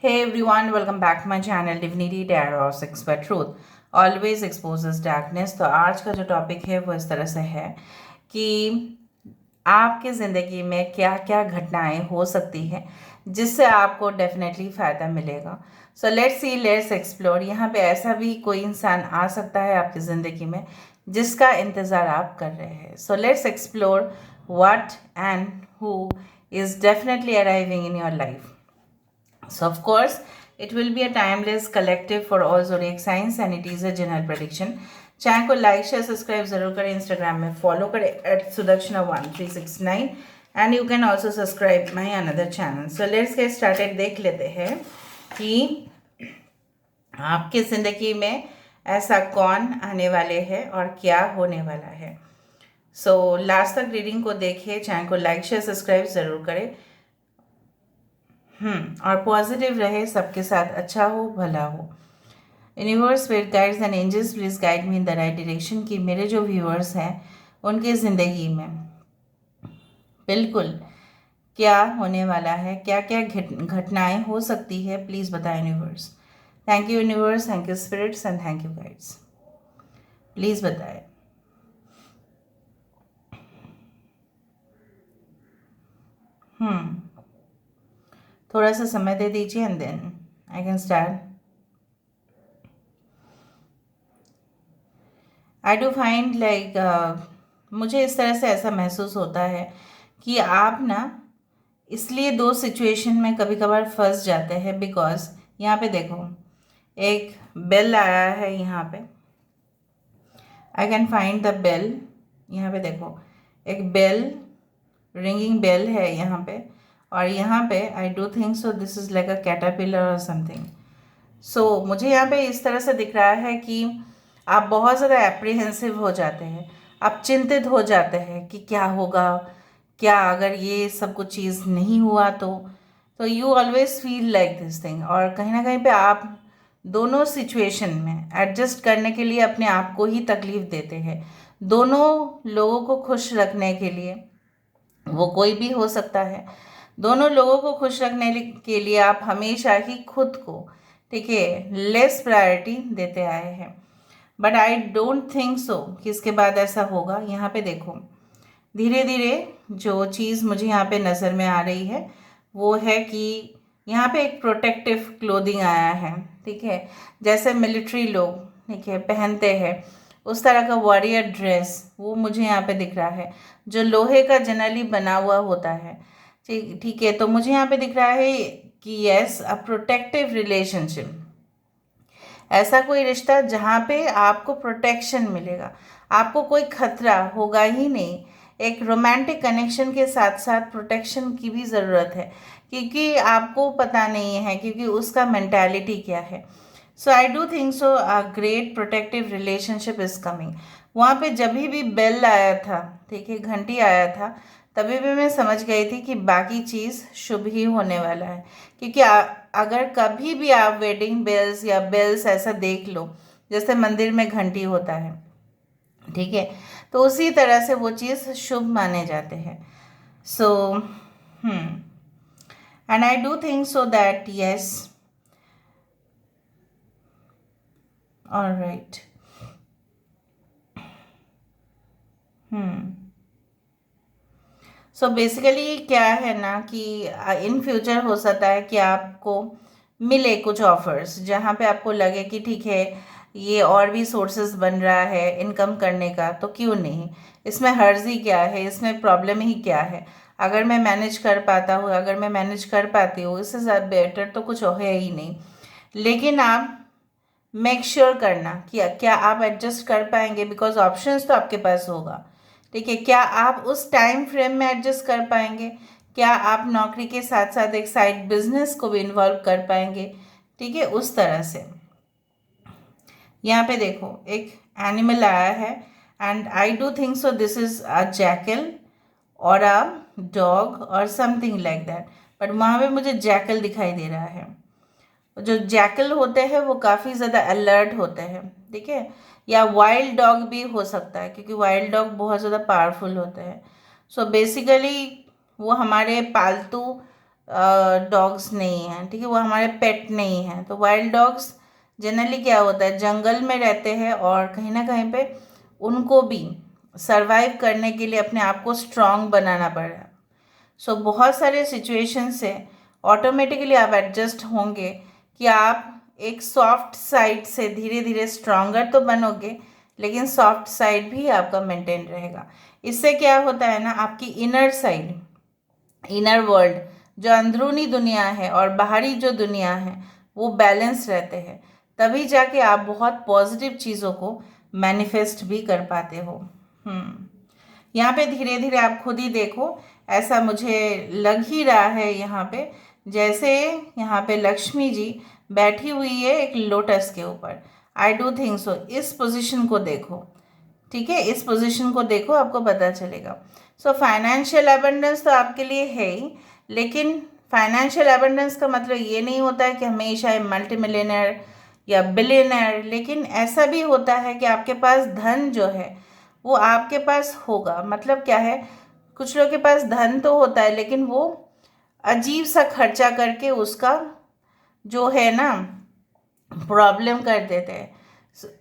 Hey everyone, welcome back to my channel Divinity Tarot 6 by Truth always exposes darkness। तो आज का जो topic है वो इस तरह से है कि आपकी ज़िंदगी में क्या क्या घटनाएं हो सकती हैं जिससे आपको डेफिनेटली फ़ायदा मिलेगा। So let's see, let's explore. यहाँ पे ऐसा भी कोई इंसान आ सकता है आपकी ज़िंदगी में जिसका इंतज़ार आप कर रहे हैं। So let's explore what and who is definitely arriving in your life. So of course, it will be a timeless collective for all zodiac signs and it is a general prediction. Channel को like share subscribe जरूर करें, Instagram में follow करें @sudakshinah1369 and you can also subscribe my another channel. So let's get started. देख लेते हैं कि आपकी ज़िंदगी में ऐसा कौन आने वाले हैं और क्या होने वाला है। सो लास्ट तक रीडिंग को देखिए, चैनल को लाइक शेयर सब्सक्राइब ज़रूर करें और पॉजिटिव रहे, सबके साथ अच्छा हो, भला हो। Universe, spirit guides and angels, please guide me in the right direction कि मेरे जो व्यूअर्स हैं उनकी ज़िंदगी में बिल्कुल क्या होने वाला है, क्या क्या घटनाएं हो सकती है, प्लीज़ बताएं universe. Thank you universe, thank you spirits and thank you guides. Please बताएं। थोड़ा सा समय दे दीजिए and then I can start. I do find like मुझे इस तरह से ऐसा महसूस होता है कि आप ना इसलिए दो सिचुएशन में कभी कभार फंस जाते हैं। बिकॉज यहाँ पे देखो, एक बेल आया है, यहाँ पे I can find the bell. यहाँ पे देखो, एक बेल, रिंगिंग बेल है यहाँ पे, और यहाँ पे आई do think so this is like a caterpillar और समथिंग। सो मुझे यहाँ पे इस तरह से दिख रहा है कि आप बहुत ज़्यादा एप्रीहेंसिव हो जाते हैं, आप चिंतित हो जाते हैं कि क्या होगा, क्या अगर ये सब कुछ चीज़ नहीं हुआ तो you always feel like this thing. और कहीं ना कहीं पे आप दोनों सिचुएशन में एडजस्ट करने के लिए अपने आप को ही तकलीफ़ देते हैं। दोनों लोगों को खुश रखने के लिए, वो कोई भी हो सकता है, दोनों लोगों को खुश रखने के लिए आप हमेशा ही खुद को, ठीक है, लेस प्रायोरिटी देते आए हैं। But I don't think so कि इसके बाद ऐसा होगा। यहाँ पे देखो, धीरे धीरे जो चीज़ मुझे यहाँ पे नज़र में आ रही है वो है कि यहाँ पे एक प्रोटेक्टिव क्लोथिंग आया है, ठीक है, जैसे मिलिट्री लोग, ठीक है, पहनते हैं उस तरह का वॉरियर ड्रेस वो मुझे यहाँ पे दिख रहा है, जो लोहे का जनरली बना हुआ होता है। ठीक ठीक है, तो मुझे यहाँ पे दिख रहा है कि यस, अ प्रोटेक्टिव रिलेशनशिप, ऐसा कोई रिश्ता जहाँ पे आपको प्रोटेक्शन मिलेगा, आपको कोई खतरा होगा ही नहीं। एक रोमांटिक कनेक्शन के साथ साथ प्रोटेक्शन की भी ज़रूरत है, क्योंकि आपको पता नहीं है क्योंकि उसका मेंटालिटी क्या है। So I do think so a great protective relationship is coming. वहाँ पे जब भी बेल आया था, ठीक है, घंटी आया था, तभी भी मैं समझ गई थी कि बाकी चीज़ शुभ ही होने वाला है। क्योंकि अगर कभी भी आप वेडिंग बेल्स या बेल्स ऐसा देख लो, जैसे मंदिर में घंटी होता है, ठीक है, तो उसी तरह से वो चीज़ शुभ माने जाते हैं। So and I do think so that yes, alright. So basically क्या है ना कि इन फ्यूचर हो सकता है कि आपको मिले कुछ ऑफर्स जहाँ पे आपको लगे कि ठीक है, ये और भी सोर्सेज बन रहा है इनकम करने का, तो क्यों नहीं, इसमें हर्ज ही क्या है, इसमें प्रॉब्लम ही क्या है। अगर मैं मैनेज कर पाता हूँ, अगर मैं मैनेज कर पाती हूँ, इससे ज़्यादा बेटर तो कुछ है ही नहीं। लेकिन आप मेक श्योर करना कि क्या आप एडजस्ट कर पाएंगे, बिकॉज ऑप्शंस तो आपके पास होगा, ठीक है। क्या आप उस टाइम फ्रेम में एडजस्ट कर पाएंगे, क्या आप नौकरी के साथ साथ एक साइड बिजनेस को भी इन्वॉल्व कर पाएंगे, ठीक है, उस तरह से। यहाँ पे देखो, एक एनिमल आया है and I do think so this is a jackal और अ डॉग और समथिंग लाइक दैट। बट वहाँ पे मुझे जैकल दिखाई दे रहा है। जो जैकल होते हैं वो काफ़ी ज़्यादा अलर्ट होते हैं, ठीक है, या वाइल्ड डॉग भी हो सकता है क्योंकि वाइल्ड डॉग बहुत ज़्यादा पावरफुल होते हैं। सो बेसिकली वो हमारे पालतू डॉग्स नहीं हैं, ठीक है, वो हमारे पेट नहीं हैं। तो वाइल्ड डॉग्स जनरली क्या होता है, जंगल में रहते हैं और कहीं ना कहीं पे उनको भी सरवाइव करने के लिए अपने आप को स्ट्रांग बनाना पड़ा। सो बहुत सारे सिचुएशन से ऑटोमेटिकली आप एडजस्ट होंगे कि आप एक सॉफ्ट साइड से धीरे धीरे स्ट्रांगर तो बनोगे, लेकिन सॉफ्ट साइड भी आपका मेंटेन रहेगा। इससे क्या होता है ना, आपकी इनर साइड, इनर वर्ल्ड, जो अंदरूनी दुनिया है और बाहरी जो दुनिया है, वो बैलेंस रहते हैं। तभी जाके आप बहुत पॉजिटिव चीज़ों को मैनिफेस्ट भी कर पाते हो। यहाँ पे धीरे धीरे आप खुद ही देखो, ऐसा मुझे लग ही रहा है यहाँ पे, जैसे यहाँ पे लक्ष्मी जी बैठी हुई है एक लोटस के ऊपर। आई डू थिंक सो। इस पोजीशन को देखो, ठीक है, इस पोजीशन को देखो, आपको पता चलेगा। सो फाइनेंशियल अबंडेंस तो आपके लिए है ही, लेकिन फाइनेंशियल अबंडेंस का मतलब ये नहीं होता है कि हमेशा मल्टी मिलियनर या बिलियनर, लेकिन ऐसा भी होता है कि आपके पास धन जो है वो आपके पास होगा। मतलब क्या है, कुछ लोग के पास धन तो होता है लेकिन वो अजीब सा खर्चा करके उसका जो है ना प्रॉब्लम कर देते हैं।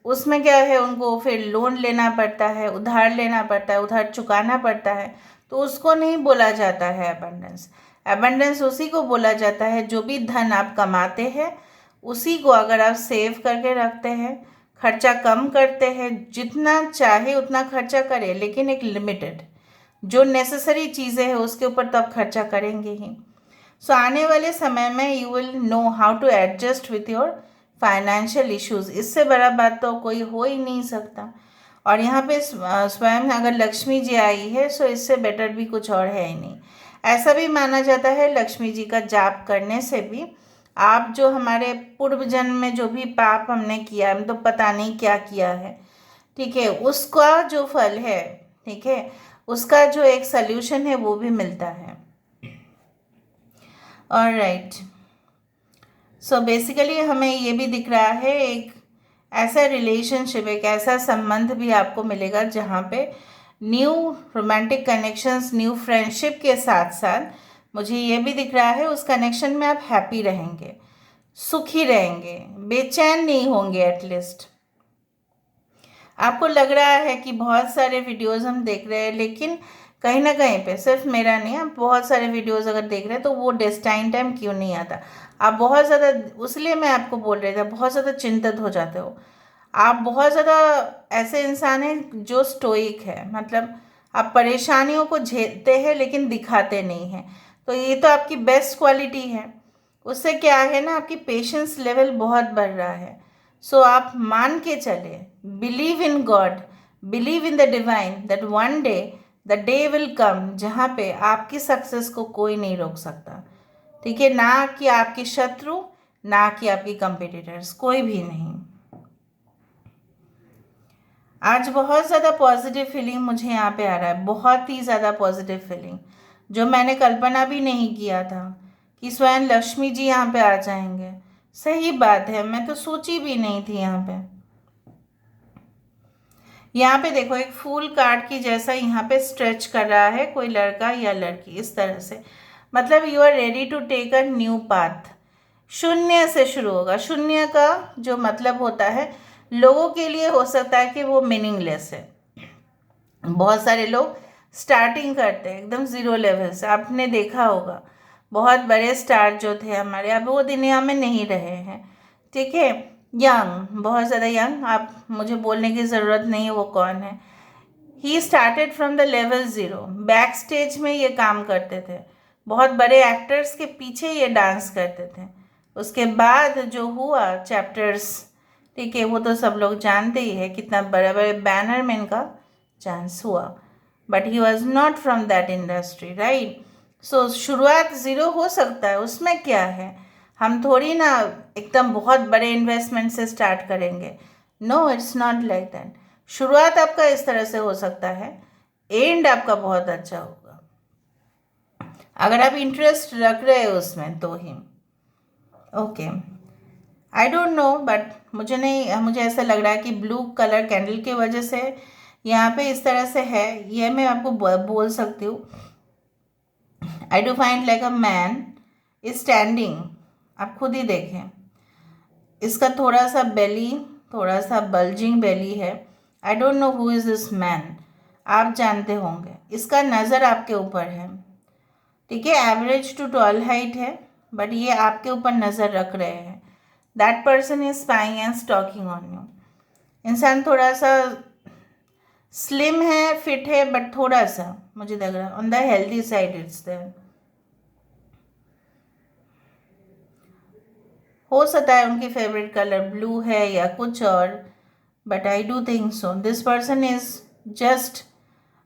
उसमें क्या है, उनको फिर लोन लेना पड़ता है, उधार लेना पड़ता है, उधार चुकाना पड़ता है। तो उसको नहीं बोला जाता है एबंडेंस। एबंडेंस उसी को बोला जाता है जो भी धन आप कमाते हैं उसी को अगर आप सेव करके रखते हैं, खर्चा कम करते हैं, जितना चाहे उतना खर्चा करें, लेकिन एक लिमिटेड, जो नेसेसरी चीज़ें हैं उसके ऊपर तो आप खर्चा करेंगे ही। सो आने वाले समय में you will know how to adjust with your financial issues. इससे बड़ा बात तो कोई हो ही नहीं सकता। और यहाँ पे स्वयं अगर लक्ष्मी जी आई है, सो इससे बेटर भी कुछ और है ही नहीं। ऐसा भी माना जाता है लक्ष्मी जी का जाप करने से भी आप जो हमारे पूर्व जन्म में जो भी पाप हमने किया है, तो पता नहीं क्या किया है, ठीक है, उसका जो फल है, ठीक है, उसका जो एक सल्यूशन है वो भी मिलता है। ऑलराइट, सो बेसिकली हमें ये भी दिख रहा है एक ऐसा रिलेशनशिप, एक ऐसा संबंध भी आपको मिलेगा जहाँ पे new romantic connections, new friendship के साथ साथ मुझे ये भी दिख रहा है उस कनेक्शन में आप हैप्पी रहेंगे, सुखी रहेंगे, बेचैन नहीं होंगे। एटलीस्ट आपको लग रहा है कि बहुत सारे वीडियोस हम देख रहे हैं, लेकिन कहीं ना कहीं पे, सिर्फ मेरा नहीं, आप बहुत सारे वीडियोस अगर देख रहे हैं तो वो डेस्टाइन टाइम क्यों नहीं आता। आप बहुत ज़्यादा, उसलिए मैं आपको बोल रही थी, बहुत ज़्यादा चिंतित हो जाते हो आप। बहुत ज़्यादा ऐसे इंसान हैं जो स्टोइक है, मतलब आप परेशानियों को झेलते हैं लेकिन दिखाते नहीं हैं। तो ये तो आपकी बेस्ट क्वालिटी है। उससे क्या है ना, आपकी पेशेंस लेवल बहुत बढ़ रहा है। सो आप मान के चले, believe in God, believe in the divine, that one day the day will come जहाँ पे आपकी सक्सेस को कोई नहीं रोक सकता, ठीक है, ना कि आपके शत्रु, ना कि आपकी कंपिटिटर्स, कोई भी नहीं। आज बहुत ज़्यादा पॉजिटिव फीलिंग मुझे यहाँ पे आ रहा है, बहुत ही ज़्यादा पॉजिटिव फीलिंग, जो मैंने कल्पना भी नहीं किया था कि स्वयं लक्ष्मी जी यहाँ पे आ जाएंगे। सही बात है, मैं तो सोची भी नहीं थी यहाँ पे। यहाँ पे देखो एक फूल काट की जैसा यहाँ पे स्ट्रेच कर रहा है कोई लड़का या लड़की, इस तरह से, मतलब you are ready to take a new path. शून्य से शुरू होगा। शून्य का जो मतलब होता है, लोगों के लिए हो सकता है कि वो मीनिंगलेस है। बहुत सारे लोग स्टार्टिंग करते हैं एकदम ज़ीरो लेवल से, आपने देखा होगा बहुत बड़े स्टार जो थे हमारे, अब वो दुनिया में नहीं रहे हैं, ठीक है, यंग, बहुत ज़्यादा यंग, आप मुझे बोलने की ज़रूरत नहीं है वो कौन है। He started from the level zero, back stage में ये काम करते थे, बहुत बड़े एक्टर्स के पीछे ये डांस करते थे। उसके बाद जो हुआ चैप्टर्स, ठीक है, वो तो सब लोग जानते ही है, कितना बड़े बड़े बैनर में इनका चांस हुआ, but he was not from that industry, right. So शुरुआत ज़ीरो हो सकता है, उसमें क्या है, हम थोड़ी ना एकदम बहुत बड़े इन्वेस्टमेंट से स्टार्ट करेंगे। No, it's not like that. शुरुआत आपका इस तरह से हो सकता है, एंड आपका बहुत अच्छा होगा अगर आप इंटरेस्ट रख रहे हो उसमें तो ही। Okay, I don't know, but मुझे नहीं, मुझे ऐसा लग रहा है कि ब्लू कलर कैंडल की वजह से यहाँ पे इस तरह से है, ये मैं आपको बोल सकती हूँ। आई do find like a man, is standing, आप खुद ही देखें। इसका थोड़ा सा बेली, थोड़ा सा बल्जिंग बेली है। आई don't know who is this man, आप जानते होंगे। इसका नज़र आपके ऊपर है, ठीक है। एवरेज टू टॉल हाइट है, बट ये आपके ऊपर नज़र रख रहे हैं। That person is spying and stalking on you. इंसान थोड़ा सा स्लिम है, फिट है, बट थोड़ा सा मुझे लग रहा है on the healthy side it's there. हो सकता है उनकी फेवरेट कलर ब्लू है या कुछ और, but I do think so this person is just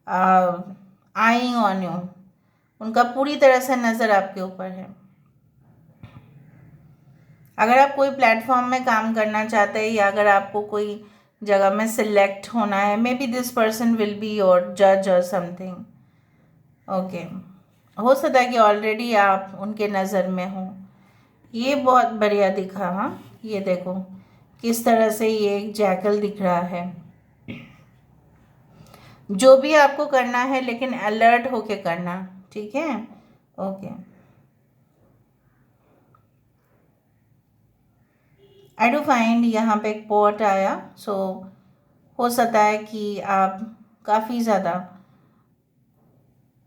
eyeing on you. उनका पूरी तरह से नज़र आपके ऊपर है। अगर आप कोई प्लेटफॉर्म में काम करना चाहते हैं या अगर आपको कोई जगह में सिलेक्ट होना है, may be this person will be your जज और समथिंग। ओके, हो सकता है कि ऑलरेडी आप उनके नज़र में हो। ये बहुत बढ़िया दिखा। हाँ, ये देखो किस तरह से ये एक जैकल दिख रहा है। जो भी आपको करना है लेकिन अलर्ट होके करना, ठीक है। ओके, आई डू फाइंड यहाँ पे एक पॉट आया। सो हो सकता है कि आप काफ़ी ज़्यादा,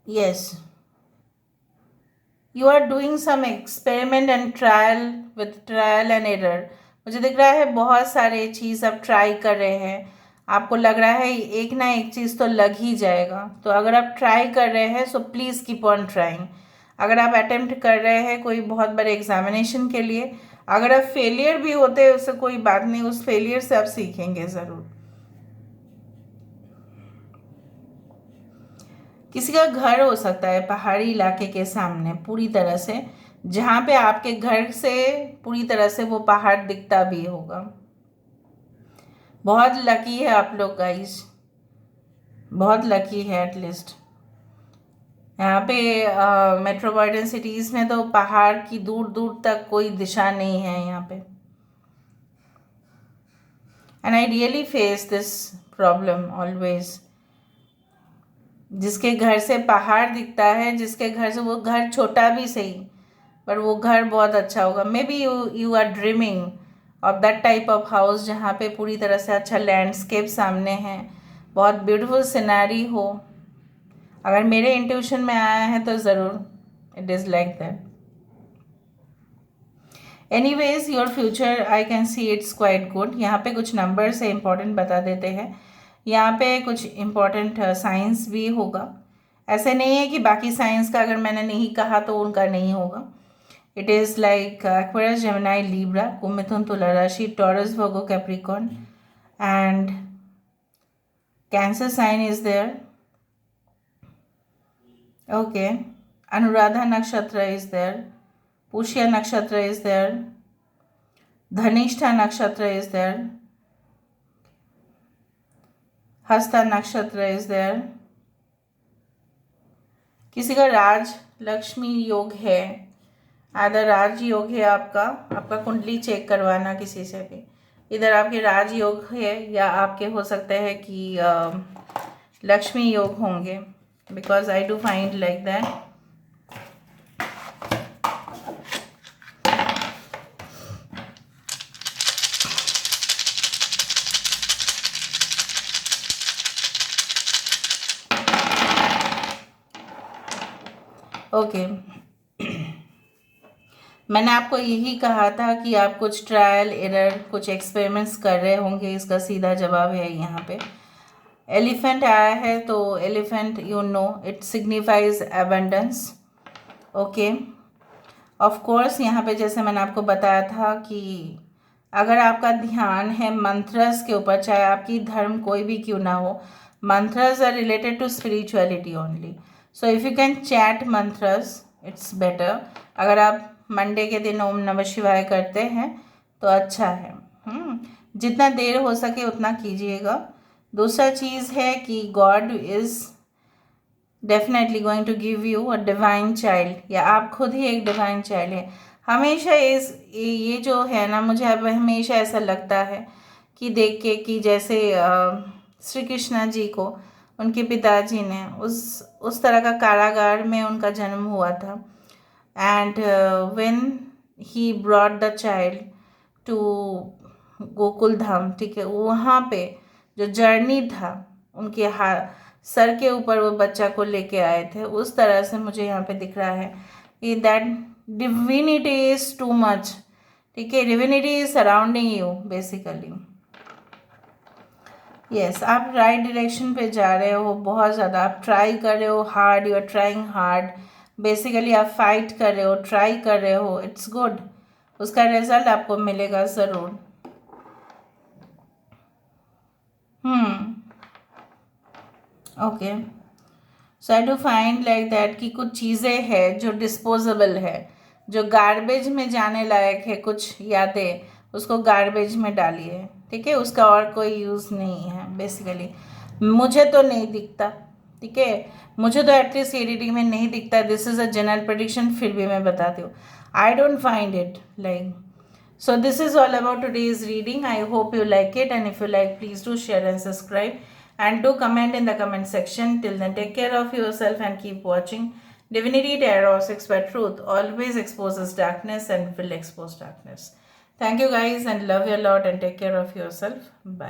yes, you are doing some experiment and trial and error. मुझे दिख रहा है बहुत सारे चीज़ आप ट्राई कर रहे हैं। आपको लग रहा है एक ना एक चीज़ तो लग ही जाएगा। तो अगर आप ट्राई कर रहे हैं so please keep on trying. अगर आप अटेम्प्ट कर रहे हैं कोई बहुत बड़े एग्जामिनेशन के लिए, अगर आप फेलियर भी होते हैं उससे कोई बात नहीं, उस फेलियर से आप सीखेंगे ज़रूर। किसी का घर हो सकता है पहाड़ी इलाके के सामने पूरी तरह से, जहाँ पे आपके घर से पूरी तरह से वो पहाड़ दिखता भी होगा। बहुत लकी है आप लोग गाइस, बहुत लकी है। एटलीस्ट यहाँ पे मेट्रोपॉलिटन सिटीज़ में तो पहाड़ की दूर दूर तक कोई दिशा नहीं है यहाँ पे। And I really face this problem always. जिसके घर से पहाड़ दिखता है, जिसके घर से, वो घर छोटा भी सही पर वो घर बहुत अच्छा होगा। Maybe you are dreaming of that type of house जहाँ पे पूरी तरह से अच्छा लैंडस्केप सामने है, बहुत ब्यूटीफुल सिनेरी हो। अगर मेरे इंट्यूशन में आया है तो ज़रूर it is like that. Anyways your future I can see it's quite good. यहाँ पे कुछ नंबर से इम्पोर्टेंट बता देते हैं। यहाँ पे कुछ इम्पोर्टेंट साइंस भी होगा। ऐसे नहीं है कि बाकी साइंस का अगर मैंने नहीं कहा तो उनका नहीं होगा। It is like Aquarius, Gemini, Libra, Kumbh, Mithun, Tula rashi, Taurus, Virgo, Capricorn and Cancer sign is there. Okay, Anuradha nakshatra is there, पुष्य नक्षत्र इज देयर, धनिष्ठा नक्षत्र इज देयर, हस्ता नक्षत्र इज देयर। किसी का राज लक्ष्मी योग है, आधा राज योग है आपका। आपका कुंडली चेक करवाना किसी से भी। इधर आपके राज योग है या आपके हो सकते हैं कि लक्ष्मी योग होंगे, because I do find like that. Okay, मैंने आपको यही कहा था कि आप कुछ ट्रायल एरर, कुछ एक्सपेरिमेंट्स कर रहे होंगे। इसका सीधा जवाब है यहाँ पे। एलिफेंट आया है तो elephant, you know, it signifies abundance. Okay, of course यहाँ पे जैसे मैंने आपको बताया था कि अगर आपका ध्यान है मंत्रस के ऊपर, चाहे आपकी धर्म कोई भी क्यों ना हो, mantras are related to spirituality only. So if you can chant mantras it's better. अगर आप मंडे के दिन ओम नमः शिवाय करते हैं तो अच्छा है। जितना देर हो सके उतना कीजिएगा। दूसरा चीज़ है कि God is definitely going to give you a divine child, या आप खुद ही एक डिवाइन चाइल्ड है। हमेशा ये जो है ना, मुझे अब हमेशा ऐसा लगता है कि देख के कि जैसे श्री कृष्ण जी को उनके पिताजी ने उस तरह का कारागार में उनका जन्म हुआ था। and when he brought the child to Gokul Dham, ठीक है, वहाँ पे जो जर्नी था उनके सर के ऊपर वो बच्चा को लेके आए थे, उस तरह से मुझे यहाँ पे दिख रहा है कि that divinity is too much, ठीक है, divinity is surrounding you basically. Yes, आप राइट डायरेक्शन पे जा रहे हो बहुत ज़्यादा, आप ट्राई कर रहे हो hard, you are trying hard, basically आप फाइट कर रहे हो, ट्राई कर रहे हो, इट्स गुड, उसका रिजल्ट आपको मिलेगा ज़रूर। Okay, so I do find like that कि कुछ चीज़ें हैं जो डिस्पोजेबल है, जो गार्बेज में जाने लायक है, कुछ यादें, उसको गार्बेज में डालिए, ठीक है, उसका और कोई यूज़ नहीं है बेसिकली। मुझे तो नहीं दिखता, ठीक है, मुझे तो एटलीस्ट रीडिंग में नहीं दिखता, this is a general prediction, फिर भी मैं बताती हूँ, I don't find it like. So this is all about today's reading. I hope you like it, and if you like, please do share and subscribe, and do comment in the comment section. Till then, take care of yourself and keep watching. Divinity Tarot 6 by Truth always exposes darkness and will expose darkness. Thank you guys, and love you a lot, and take care of yourself. Bye.